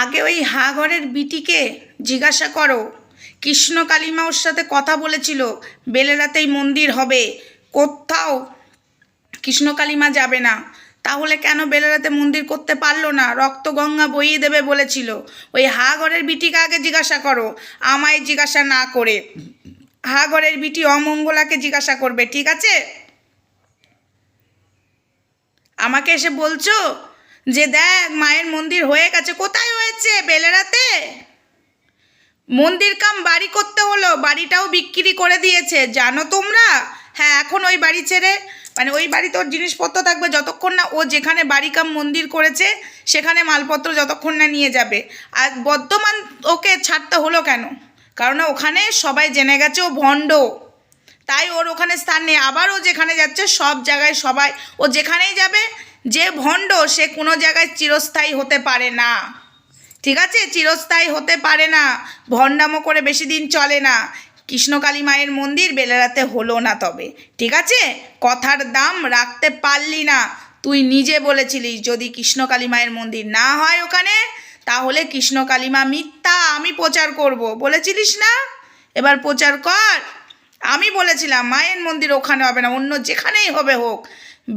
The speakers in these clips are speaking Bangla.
আগে ওই হাঘরের বিটিকে জিজ্ঞাসা করো, কৃষ্ণ কালিমা ওর সাথে কথা বলেছিল বেলেরাতেই মন্দির হবে, কোথাও কৃষ্ণ কালিমা যাবে না। তাহলে কেন বেলেরাতে মন্দির করতে পারলো না? রক্ত গঙ্গা বইয়ে দেবে বলেছিল। ওই হাঘরের বিটিকে আগে জিজ্ঞাসা করো, আমায় জিজ্ঞাসা না করে। হাঘরের বিটি অমঙ্গলাকে জিজ্ঞাসা করবে, ঠিক আছে? আমাকে এসে বলছো যে দেখ মায়ের মন্দির হয়ে গেছে। কোথায় হয়েছে? বেলেরাতে। মন্দির কাম বাড়ি করতে হলো, বাড়িটাও বিক্রি করে দিয়েছে, জানো তোমরা? হ্যাঁ, এখন ওই বাড়ি ছেড়ে, মানে ওই বাড়িতে ওর জিনিসপত্র থাকবে যতক্ষণ না ও যেখানে বাড়ি কাম মন্দির করেছে সেখানে মালপত্র যতক্ষণ না নিয়ে যাবে। আর বর্ধমান ওকে ছাড়তে হলো কেন? কারণ ওখানে সবাই জেনে গেছে ও ভণ্ড, তাই ওর ওখানে স্থান নেই। আবার ও যেখানে যাচ্ছে সব জায়গায় সবাই, ও যেখানেই যাবে, যে ভণ্ড সে কোনো জায়গায় চিরস্থায়ী হতে পারে না, ঠিক আছে? চিরস্থায়ী হতে পারে না, ভণ্ডামো করে বেশি দিন চলে না। কৃষ্ণকালী মায়ের মন্দির বেলেরাতে হলো না, তবে ঠিক আছে, কথার দাম রাখতে পারলি না। তুই নিজে বলেছিলিস যদি কৃষ্ণকালী মায়ের মন্দির না হয় ওখানে, তাহলে কৃষ্ণকালী মা মিথ্যা, আমি প্রচার করব, বলেছিলিস না? এবার প্রচার কর। আমি বলেছিলাম মায়ের মন্দির ওখানে হবে না, অন্য যেখানেই হবে হোক,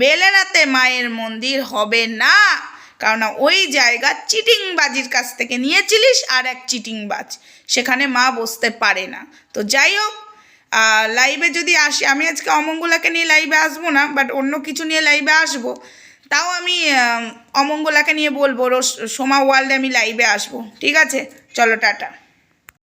বেলেরাতে মায়ের মন্দির হবে না। কারণ ওই জায়গা চিটিংবাজির কাছ থেকে নিয়েছিলিস, আর এক চিটিংবাজ, সেখানে মা বসতে পারে না। তো যাই হোক, লাইভে যদি আসি, আমি আজকে অমঙ্গলাকে নিয়ে লাইভে আসবো না, বাট অন্য কিছু নিয়ে লাইভে আসবো। তাও আমি অমঙ্গলাকে নিয়ে বলবো, সোমা ওয়ার্ল্ডে আমি লাইভে আসবো, ঠিক আছে? চলো, টাটা।